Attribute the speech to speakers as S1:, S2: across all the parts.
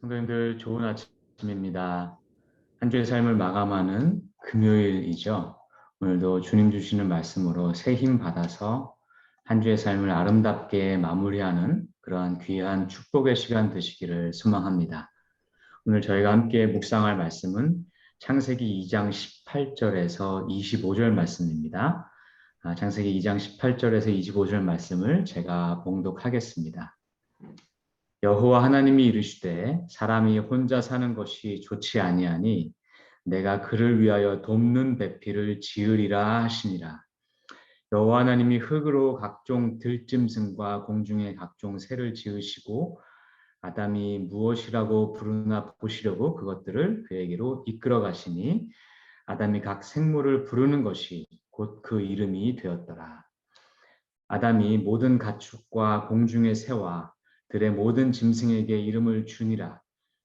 S1: 성도님들 좋은 아침입니다. 한 주의 삶을 마감하는 금요일이죠. 오늘도 주님 주시는 말씀으로 새 힘 받아서 한 주의 삶을 아름답게 마무리하는 그러한 귀한 축복의 시간 되시기를 소망합니다. 오늘 저희가 함께 묵상할 말씀은 창세기 2장 18절에서 25절 말씀입니다. 창세기 2장 18절에서 25절 말씀을 제가 봉독하겠습니다. 여호와 하나님이 이르시되 사람이 혼자 사는 것이 좋지 아니하니 내가 그를 위하여 돕는 배필을 지으리라 하시니라. 여호와 하나님이 흙으로 각종 들짐승과 공중의 각종 새를 지으시고 아담이 무엇이라고 부르나 보시려고 그것들을 그에게로 이끌어 가시니 아담이 각 생물을 부르는 것이 곧 그 이름이 되었더라. 아담이 모든 가축과 공중의 새와 들의 모든 짐승에게 이름을 주니라.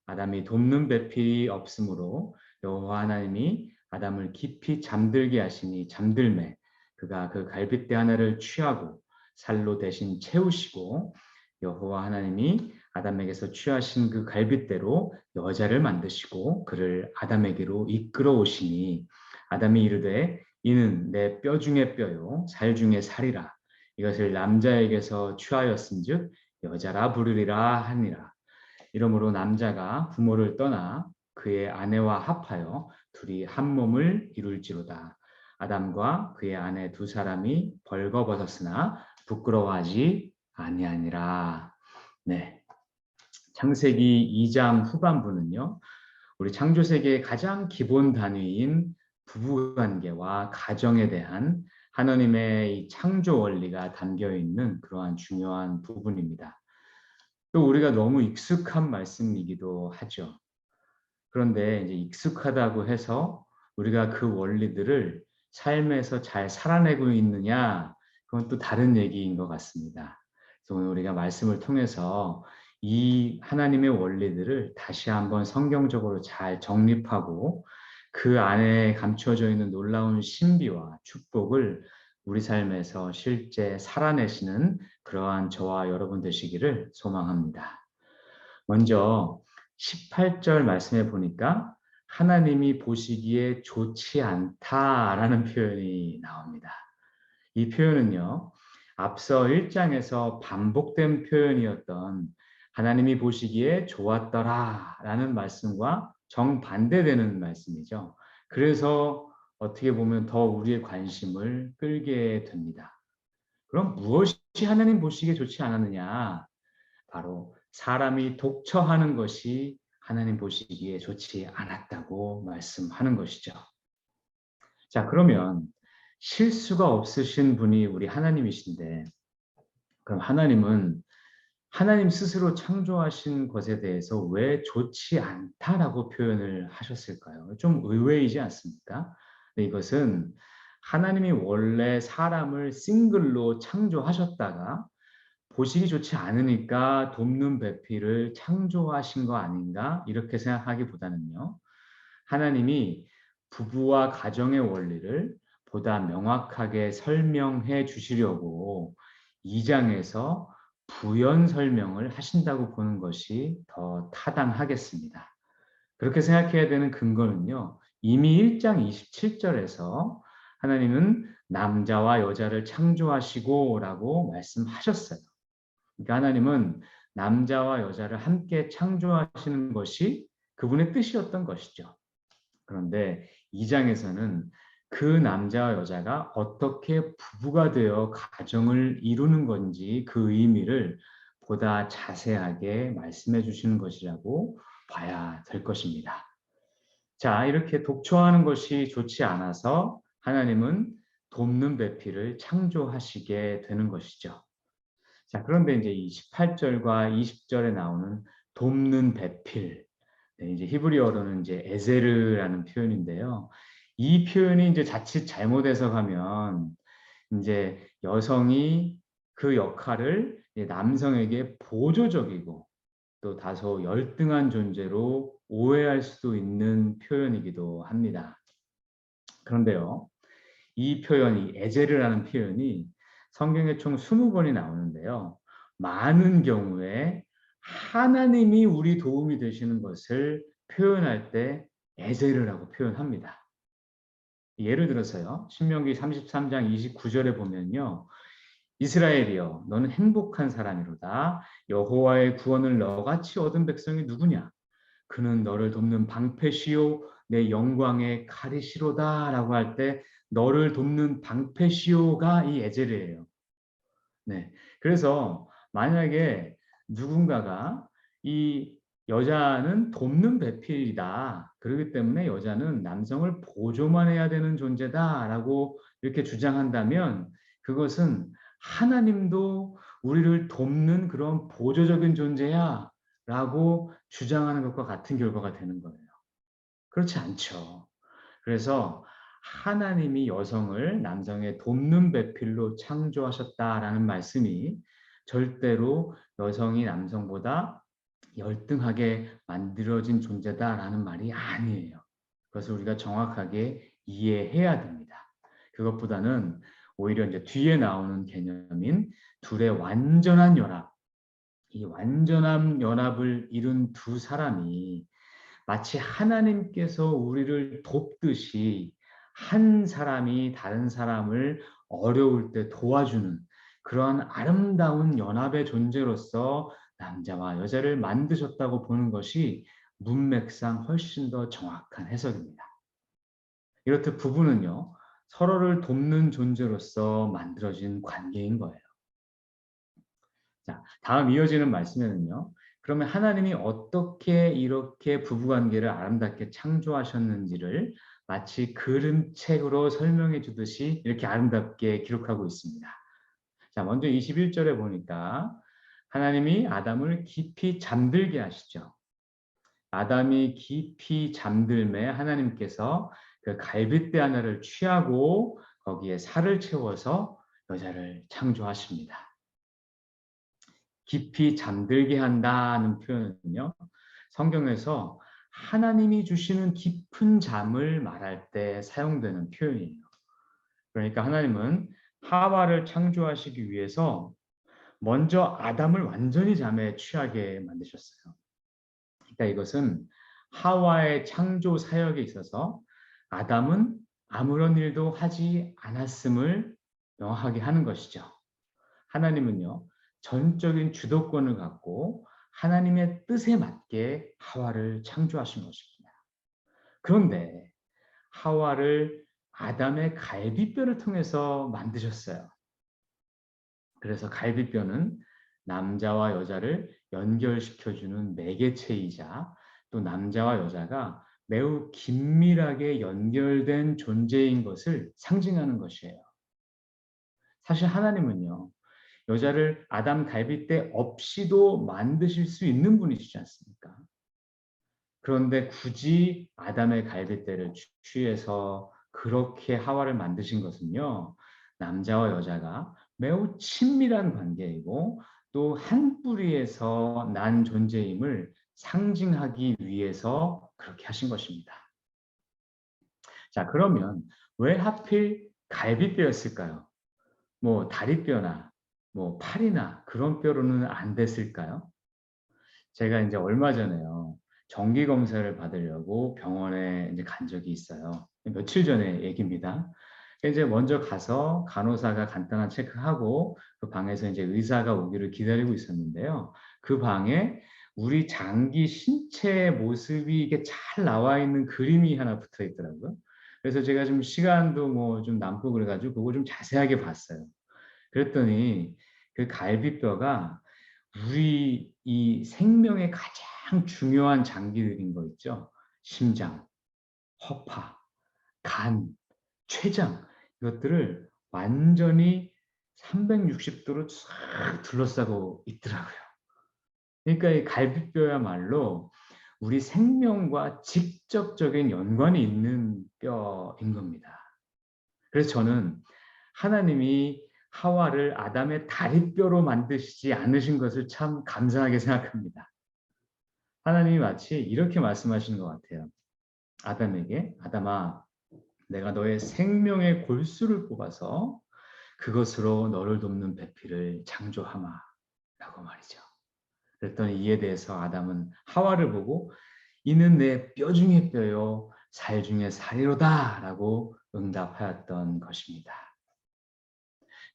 S1: 아담이 돕는 배필이 없으므로 여호와 하나님이 아담을 깊이 잠들게 하시니 잠들매 그가 그 갈빗대 하나를 취하고 살로 대신 채우시고 여호와 하나님이 아담에게서 취하신 그 갈빗대로 여자를 만드시고 그를 아담에게로 이끌어 오시니 아담이 이르되 이는 내 뼈 중에 뼈요 살 중에 살이라. 이것을 남자에게서 취하였은즉 여자라 부르리라 하니라. 이러므로 남자가 부모를 떠나 그의 아내와 합하여 둘이 한 몸을 이룰지로다. 아담과 그의 아내 두 사람이 벌거벗었으나 부끄러워하지 아니하니라. 네, 창세기 2장 후반부는요. 우리 창조세계의 가장 기본 단위인 부부관계와 가정에 대한 하나님의 이 창조 원리가 담겨 있는 그러한 중요한 부분입니다. 또 우리가 너무 익숙한 말씀이기도 하죠. 그런데 이제 익숙하다고 해서 우리가 그 원리들을 삶에서 잘 살아내고 있느냐, 그건 또 다른 얘기인 것 같습니다. 그래서 오늘 우리가 말씀을 통해서 이 하나님의 원리들을 다시 한번 성경적으로 잘 정립하고 그 안에 감추어져 있는 놀라운 신비와 축복을 우리 삶에서 실제 살아내시는 그러한 저와 여러분 되시기를 소망합니다. 먼저 18절 말씀해 보니까 하나님이 보시기에 좋지 않다라는 표현이 나옵니다. 이 표현은요, 앞서 1장에서 반복된 표현이었던 하나님이 보시기에 좋았더라라는 말씀과 정반대되는 말씀이죠. 그래서 어떻게 보면 더 우리의 관심을 끌게 됩니다. 그럼 무엇이 하나님 보시기에 좋지 않았느냐? 바로 사람이 독처하는 것이 하나님 보시기에 좋지 않았다고 말씀하는 것이죠. 자, 그러면 실수가 없으신 분이 우리 하나님이신데, 그럼 하나님은 하나님 스스로 창조하신 것에 대해서 왜 좋지 않다라고 표현을 하셨을까요? 좀 의외이지 않습니까? 근데 이것은 하나님이 원래 사람을 싱글로 창조하셨다가 보시기 좋지 않으니까 돕는 배필을 창조하신 거 아닌가? 이렇게 생각하기보다는요. 하나님이 부부와 가정의 원리를 보다 명확하게 설명해 주시려고 2장에서 부연 설명을 하신다고 보는 것이 더 타당하겠습니다. 그렇게 생각해야 되는 근거는요. 이미 1장 27절에서 하나님은 남자와 여자를 창조하시고라고 말씀하셨어요. 그러니까 하나님은 남자와 여자를 함께 창조하시는 것이 그분의 뜻이었던 것이죠. 그런데 2장에서는 그 남자와 여자가 어떻게 부부가 되어 가정을 이루는 건지 그 의미를 보다 자세하게 말씀해 주시는 것이라고 봐야 될 것입니다. 자, 이렇게 독초하는 것이 좋지 않아서 하나님은 돕는 배필을 창조하시게 되는 것이죠. 자, 그런데 이제 이 18절과 20절에 나오는 돕는 배필, 네, 이제 히브리어로는 이제 에제르라는 표현인데요. 이 표현이 이제 자칫 잘못 해석하면 이제 여성이 그 역할을 남성에게 보조적이고 또 다소 열등한 존재로 오해할 수도 있는 표현이기도 합니다. 그런데요, 이 표현이 에제르라는 표현이 성경에 총 20번이 나오는데요. 많은 경우에 하나님이 우리 도움이 되시는 것을 표현할 때 에제르라고 표현합니다. 예를 들어서요. 신명기 33장 29절에 보면요. 이스라엘이여 너는 행복한 사람이로다. 여호와의 구원을 너같이 얻은 백성이 누구냐? 그는 너를 돕는 방패시요 내 영광의 칼이시로다 라고 할 때 너를 돕는 방패시요가 이 에젤이에요. 네. 그래서 만약에 누군가가 이 여자는 돕는 배필이다. 그렇기 때문에 여자는 남성을 보조만 해야 되는 존재다라고 이렇게 주장한다면 그것은 하나님도 우리를 돕는 그런 보조적인 존재야라고 주장하는 것과 같은 결과가 되는 거예요. 그렇지 않죠. 그래서 하나님이 여성을 남성의 돕는 배필로 창조하셨다라는 말씀이 절대로 여성이 남성보다 열등하게 만들어진 존재다라는 말이 아니에요. 그것을 우리가 정확하게 이해해야 됩니다. 그것보다는 오히려 이제 뒤에 나오는 개념인 둘의 완전한 연합, 이 완전한 연합을 이룬 두 사람이 마치 하나님께서 우리를 돕듯이 한 사람이 다른 사람을 어려울 때 도와주는 그러한 아름다운 연합의 존재로서 남자와 여자를 만드셨다고 보는 것이 문맥상 훨씬 더 정확한 해석입니다. 이렇듯 부부는요, 서로를 돕는 존재로서 만들어진 관계인 거예요. 자, 다음 이어지는 말씀에는요. 그러면 하나님이 어떻게 이렇게 부부관계를 아름답게 창조하셨는지를 마치 그림책으로 설명해 주듯이 이렇게 아름답게 기록하고 있습니다. 자, 먼저 21절에 보니까 하나님이 아담을 깊이 잠들게 하시죠. 아담이 깊이 잠들매 하나님께서 그 갈빗대 하나를 취하고 거기에 살을 채워서 여자를 창조하십니다. 깊이 잠들게 한다는 표현은요. 성경에서 하나님이 주시는 깊은 잠을 말할 때 사용되는 표현이에요. 그러니까 하나님은 하와를 창조하시기 위해서 먼저 아담을 완전히 잠에 취하게 만드셨어요. 그러니까 이것은 하와의 창조 사역에 있어서 아담은 아무런 일도 하지 않았음을 명확하게 하는 것이죠. 하나님은요, 전적인 주도권을 갖고 하나님의 뜻에 맞게 하와를 창조하신 것입니다. 그런데 하와를 아담의 갈비뼈를 통해서 만드셨어요. 그래서 갈비뼈는 남자와 여자를 연결시켜주는 매개체이자 또 남자와 여자가 매우 긴밀하게 연결된 존재인 것을 상징하는 것이에요. 사실 하나님은요, 여자를 아담 갈빗대 없이도 만드실 수 있는 분이시지 않습니까? 그런데 굳이 아담의 갈빗대를 취해서 그렇게 하와를 만드신 것은요. 남자와 여자가 매우 친밀한 관계이고 또 한 뿌리에서 난 존재임을 상징하기 위해서 그렇게 하신 것입니다. 자, 그러면 왜 하필 갈빗뼈였을까요? 뭐 다리뼈나 뭐 팔이나 그런 뼈로는 안 됐을까요? 제가 이제 얼마 전에요. 정기 검사를 받으려고 병원에 이제 간 적이 있어요. 며칠 전에 얘기입니다. 이제 먼저 가서 간호사가 간단한 체크하고 그 방에서 이제 의사가 오기를 기다리고 있었는데요. 그 방에 우리 장기 신체의 모습이 이게 잘 나와 있는 그림이 하나 붙어 있더라고요. 그래서 제가 좀 시간도 뭐 좀 남고 그래가지고 그거 좀 자세하게 봤어요. 그랬더니 그 갈비뼈가 우리 이 생명의 가장 중요한 장기들인 거 있죠. 심장, 허파, 간, 췌장 이것들을 완전히 360도로 쫙 둘러싸고 있더라고요. 그러니까 이 갈비뼈야말로 우리 생명과 직접적인 연관이 있는 뼈인 겁니다. 그래서 저는 하나님이 하와를 아담의 다리뼈로 만드시지 않으신 것을 참 감사하게 생각합니다. 하나님이 마치 이렇게 말씀하시는 것 같아요. 아담에게 아담아 내가 너의 생명의 골수를 뽑아서 그것으로 너를 돕는 배필을 창조하마 라고 말이죠. 그랬더니 이에 대해서 아담은 하와를 보고 이는 내 뼈 중에 뼈요 살 중에 살이로다라고 응답하였던 것입니다.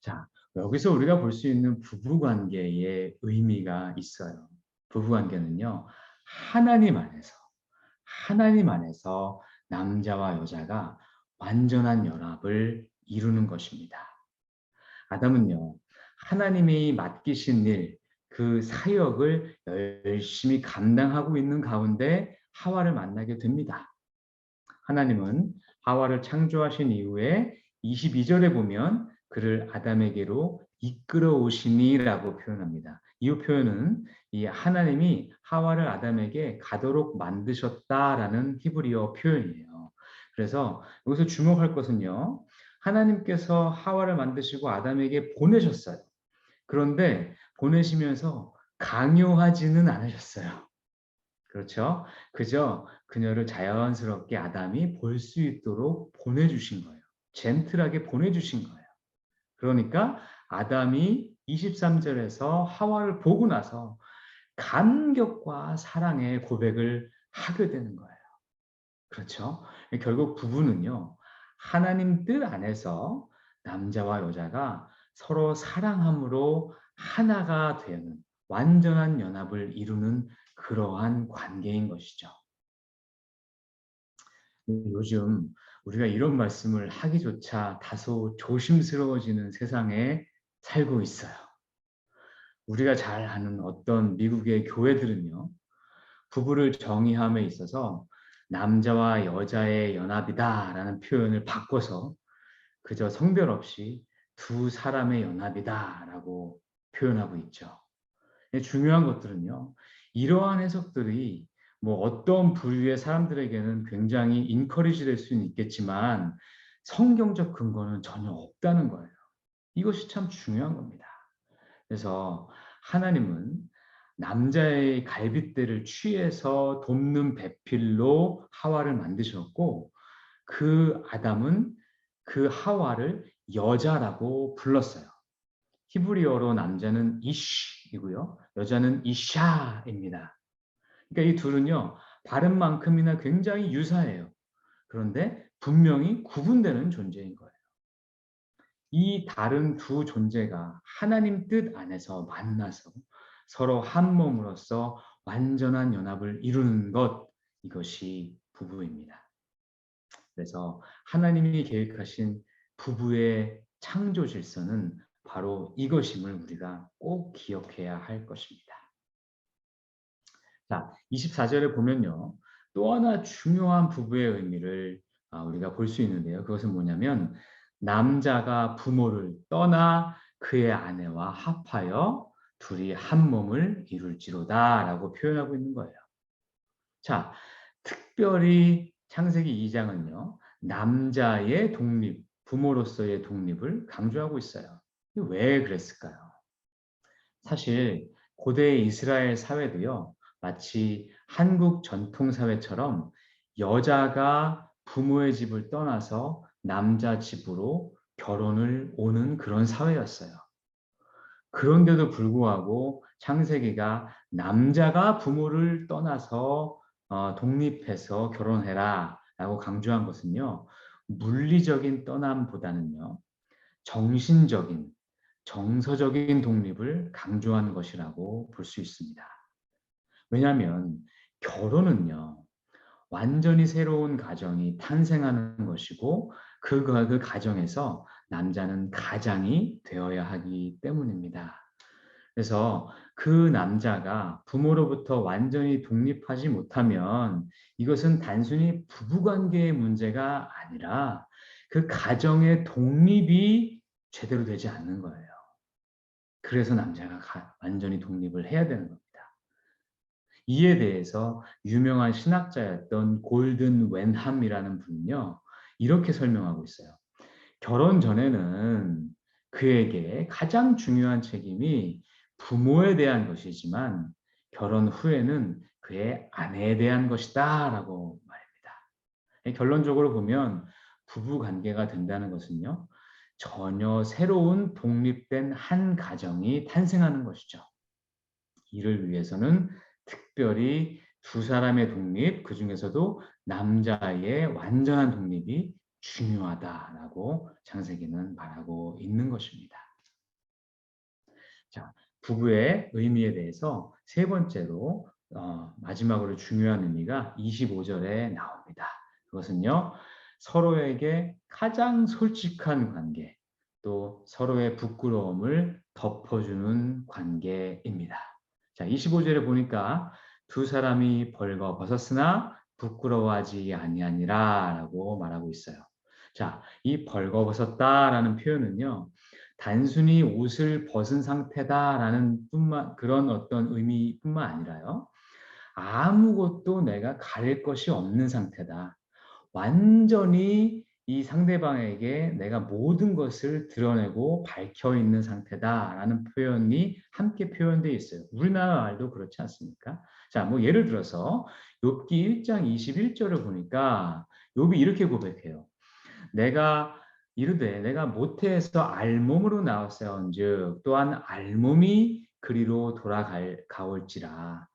S1: 자, 여기서 우리가 볼 수 있는 부부관계의 의미가 있어요. 부부관계는요, 하나님 안에서, 하나님 안에서 남자와 여자가 완전한 연합을 이루는 것입니다. 아담은요, 하나님이 맡기신 일, 그 사역을 열심히 감당하고 있는 가운데 하와를 만나게 됩니다. 하나님은 하와를 창조하신 이후에 22절에 보면 그를 아담에게로 이끌어 오시니라고 표현합니다. 이 표현은 이 하나님이 하와를 아담에게 가도록 만드셨다라는 히브리어 표현이에요. 그래서 여기서 주목할 것은요. 하나님께서 하와를 만드시고 아담에게 보내셨어요. 그런데 보내시면서 강요하지는 않으셨어요. 그렇죠? 그저 그녀를 자연스럽게 아담이 볼 수 있도록 보내주신 거예요. 젠틀하게 보내주신 거예요. 그러니까 아담이 23절에서 하와를 보고 나서 감격과 사랑의 고백을 하게 되는 거예요. 그렇죠? 결국 부부는요, 하나님 뜻 안에서 남자와 여자가 서로 사랑함으로 하나가 되는 완전한 연합을 이루는 그러한 관계인 것이죠. 요즘 우리가 이런 말씀을 하기조차 다소 조심스러워지는 세상에 살고 있어요. 우리가 잘 아는 어떤 미국의 교회들은요, 부부를 정의함에 있어서 남자와 여자의 연합이다라는 표현을 바꿔서 그저 성별 없이 두 사람의 연합이다라고 표현하고 있죠. 중요한 것들은요. 이러한 해석들이 뭐 어떤 부류의 사람들에게는 굉장히 인커리지 될 수는 있겠지만 성경적 근거는 전혀 없다는 거예요. 이것이 참 중요한 겁니다. 그래서 하나님은 남자의 갈빗대를 취해서 돕는 배필로 하와를 만드셨고 그 아담은 그 하와를 여자라고 불렀어요. 히브리어로 남자는 이쉬이고요. 여자는 이샤입니다. 그러니까 이 둘은요. 발음만큼이나 굉장히 유사해요. 그런데 분명히 구분되는 존재인 거예요. 이 다른 두 존재가 하나님 뜻 안에서 만나서 서로 한 몸으로서 완전한 연합을 이루는 것, 이것이 부부입니다. 그래서 하나님이 계획하신 부부의 창조 질서는 바로 이것임을 우리가 꼭 기억해야 할 것입니다. 자, 24절에 보면요. 또 하나 중요한 부부의 의미를 우리가 볼 수 있는데요. 그것은 뭐냐면 남자가 부모를 떠나 그의 아내와 합하여 둘이 한 몸을 이룰지로다라고 표현하고 있는 거예요. 자, 특별히 창세기 2장은요. 남자의 독립, 부모로서의 독립을 강조하고 있어요. 왜 그랬을까요? 사실 고대 이스라엘 사회도요. 마치 한국 전통 사회처럼 여자가 부모의 집을 떠나서 남자 집으로 결혼을 오는 그런 사회였어요. 그런데도 불구하고 창세기가 남자가 부모를 떠나서 독립해서 결혼해라 라고 강조한 것은요. 물리적인 떠남보다는요. 정신적인, 정서적인 독립을 강조한 것이라고 볼 수 있습니다. 왜냐하면 결혼은요. 완전히 새로운 가정이 탄생하는 것이고 그 가정에서 남자는 가장이 되어야 하기 때문입니다. 그래서 그 남자가 부모로부터 완전히 독립하지 못하면 이것은 단순히 부부관계의 문제가 아니라 그 가정의 독립이 제대로 되지 않는 거예요. 그래서 남자가 완전히 독립을 해야 되는 겁니다. 이에 대해서 유명한 신학자였던 골든 웬함이라는 분은요. 이렇게 설명하고 있어요. 결혼 전에는 그에게 가장 중요한 책임이 부모에 대한 것이지만 결혼 후에는 그의 아내에 대한 것이다 라고 말입니다. 결론적으로 보면 부부 관계가 된다는 것은요. 전혀 새로운 독립된 한 가정이 탄생하는 것이죠. 이를 위해서는 특별히 두 사람의 독립, 그중에서도 남자의 완전한 독립이 중요하다라고 창세기는 말하고 있는 것입니다. 자, 부부의 의미에 대해서 세 번째로 마지막으로 중요한 의미가 25절에 나옵니다. 그것은요, 서로에게 가장 솔직한 관계, 또 서로의 부끄러움을 덮어주는 관계입니다. 자, 25절에 보니까 두 사람이 벌거벗었으나 부끄러워하지 아니하니라라고 말하고 있어요. 자, 이 벌거벗었다라는 표현은요, 단순히 옷을 벗은 상태다라는 그런 어떤 의미뿐만 아니라요. 아무것도 내가 가릴 것이 없는 상태다. 완전히 이 상대방에게 내가 모든 것을 드러내고 밝혀 있는 상태다라는 표현이 함께 표현되어 있어요. 우리나라 말도 그렇지 않습니까? 자, 뭐 예를 들어서 욥기 1장 21절을 보니까 욥이 이렇게 고백해요. 내가 이르되 내가 모태에서 알몸으로 나왔사온즉 또한 알몸이 그리로 돌아가올지라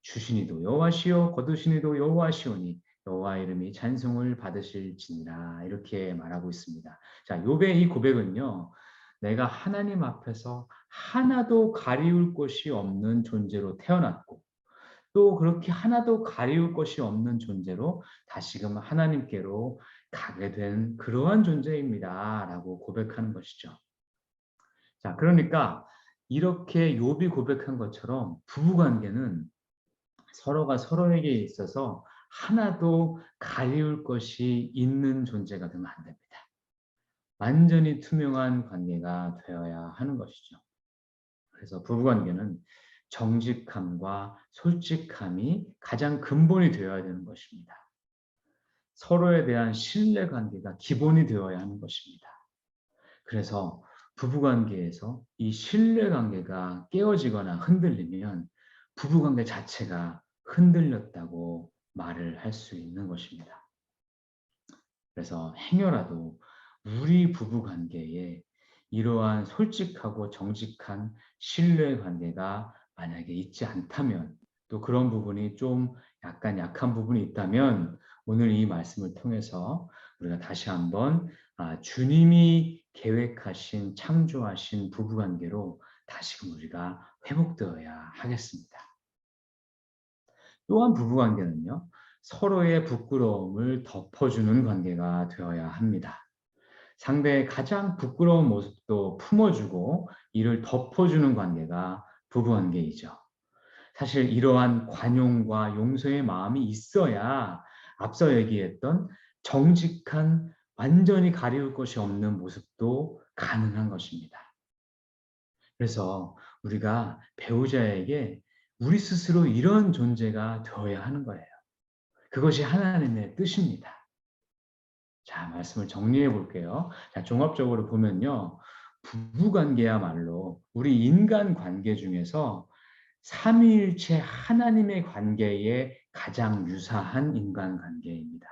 S1: 주시니도 여호와시요 거두시니도 여호와시오니 여호와 이름이 찬송을 받으실지니라 이렇게 말하고 있습니다. 자, 욥의 이 고백은요. 내가 하나님 앞에서 하나도 가리울 것이 없는 존재로 태어났고 또 그렇게 하나도 가리울 것이 없는 존재로 다시금 하나님께로 가게 된 그러한 존재입니다라고 고백하는 것이죠. 자, 그러니까 이렇게 욥이 고백한 것처럼 부부 관계는 서로가 서로에게 있어서 하나도 가리울 것이 있는 존재가 되면 안 됩니다. 완전히 투명한 관계가 되어야 하는 것이죠. 그래서 부부 관계는 정직함과 솔직함이 가장 근본이 되어야 되는 것입니다. 서로에 대한 신뢰 관계가 기본이 되어야 하는 것입니다. 그래서 부부 관계에서 이 신뢰 관계가 깨어지거나 흔들리면 부부 관계 자체가 흔들렸다고 말을 할 수 있는 것입니다. 그래서 행여라도 우리 부부 관계에 이러한 솔직하고 정직한 신뢰 관계가 만약에 있지 않다면 또 그런 부분이 좀 약간 약한 부분이 있다면 오늘 이 말씀을 통해서 우리가 다시 한번 주님이 계획하신 창조하신 부부 관계로 다시금 우리가 회복되어야 하겠습니다. 또한 부부 관계는요. 서로의 부끄러움을 덮어주는 관계가 되어야 합니다. 상대의 가장 부끄러운 모습도 품어주고 이를 덮어주는 관계가 부부관계이죠. 사실 이러한 관용과 용서의 마음이 있어야 앞서 얘기했던 정직한 완전히 가리울 것이 없는 모습도 가능한 것입니다. 그래서 우리가 배우자에게 우리 스스로 이런 존재가 되어야 하는 거예요. 그것이 하나님의 뜻입니다. 자, 말씀을 정리해 볼게요. 자, 종합적으로 보면요. 부부관계야말로 우리 인간 관계 중에서 삼위일체 하나님의 관계에 가장 유사한 인간관계입니다.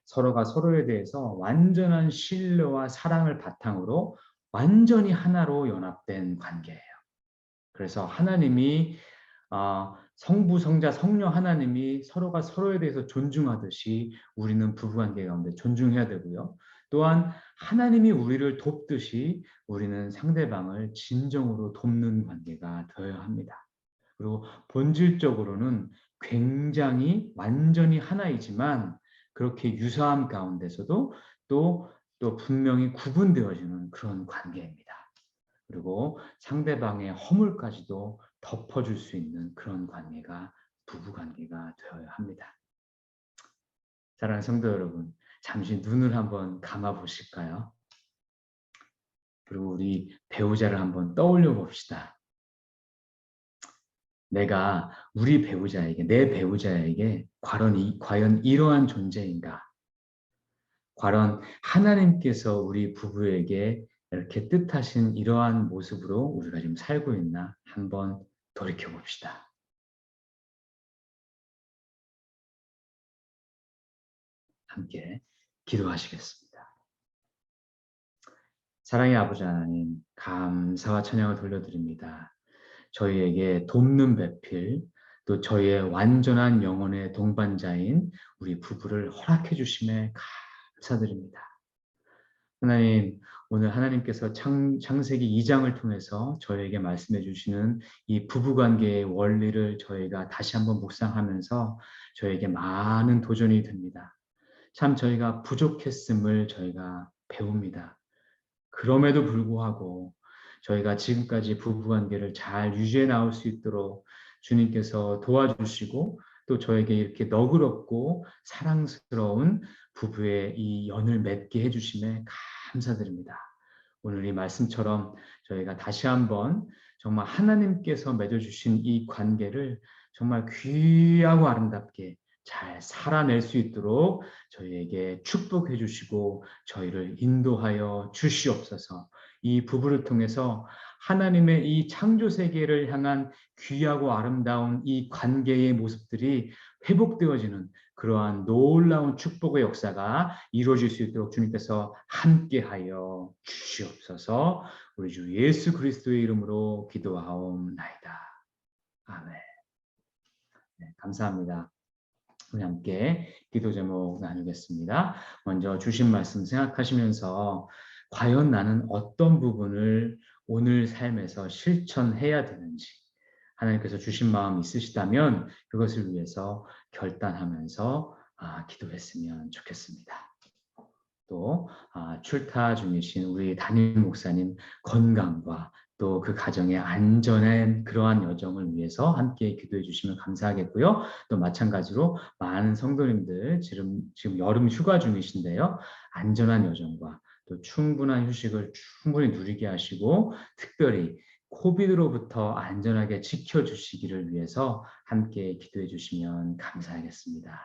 S1: 서로가 서로에 대해서 완전한 신뢰와 사랑을 바탕으로 완전히 하나로 연합된 관계예요. 그래서 하나님이 성부, 성자, 성령 하나님이 서로가 서로에 대해서 존중하듯이 우리는 부부관계 가운데 존중해야 되고요. 또한 하나님이 우리를 돕듯이 우리는 상대방을 진정으로 돕는 관계가 되어야 합니다. 그리고 본질적으로는 굉장히 완전히 하나이지만 그렇게 유사함 가운데서도 또 분명히 구분되어지는 그런 관계입니다. 그리고 상대방의 허물까지도 덮어줄 수 있는 그런 관계가 부부관계가 되어야 합니다. 사랑하는 성도 여러분, 잠시 눈을 한번 감아 보실까요? 그리고 우리 배우자를 한번 떠올려 봅시다. 내가 우리 배우자에게, 내 배우자에게 과연 이러한 존재인가? 과연 하나님께서 우리 부부에게 이렇게 뜻하신 이러한 모습으로 우리가 지금 살고 있나 한번 돌이켜 봅시다. 함께 기도하시겠습니다. 사랑의 아버지 하나님, 감사와 찬양을 돌려드립니다. 저희에게 돕는 배필, 또 저희의 완전한 영혼의 동반자인 우리 부부를 허락해 주심에 감사드립니다. 하나님, 오늘 하나님께서 창세기 2장을 통해서 저희에게 말씀해 주시는 이 부부관계의 원리를 저희가 다시 한번 묵상하면서 저에게 많은 도전이 됩니다. 참 저희가 부족했음을 저희가 배웁니다. 그럼에도 불구하고 저희가 지금까지 부부관계를 잘 유지해 나올 수 있도록 주님께서 도와주시고 또 저에게 이렇게 너그럽고 사랑스러운 부부의 이 연을 맺게 해주심에 감사드립니다. 오늘 이 말씀처럼 저희가 다시 한번 정말 하나님께서 맺어주신 이 관계를 정말 귀하고 아름답게 잘 살아낼 수 있도록 저희에게 축복해 주시고 저희를 인도하여 주시옵소서. 이 부부를 통해서 하나님의 이 창조 세계를 향한 귀하고 아름다운 이 관계의 모습들이 회복되어지는 그러한 놀라운 축복의 역사가 이루어질 수 있도록 주님께서 함께하여 주시옵소서. 우리 주 예수 그리스도의 이름으로 기도하옵나이다. 아멘. 네, 감사합니다. 우리 함께 기도 제목 나누겠습니다. 먼저 주신 말씀 생각하시면서 과연 나는 어떤 부분을 오늘 삶에서 실천해야 되는지 하나님께서 주신 마음 있으시다면 그것을 위해서 결단하면서 기도했으면 좋겠습니다. 또 출타 중이신 우리 담임 목사님 건강과 또 그 가정의 안전한 그러한 여정을 위해서 함께 기도해 주시면 감사하겠고요. 또 마찬가지로 많은 성도님들 지금 여름 휴가 중이신데요. 안전한 여정과 또 충분한 휴식을 충분히 누리게 하시고 특별히 코비드로부터 안전하게 지켜주시기를 위해서 함께 기도해 주시면 감사하겠습니다.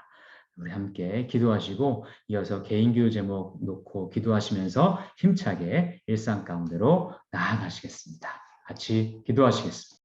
S1: 우리 함께 기도하시고 이어서 개인 기도 제목 놓고 기도하시면서 힘차게 일상 가운데로 나아가시겠습니다. 같이 기도하시겠습니다.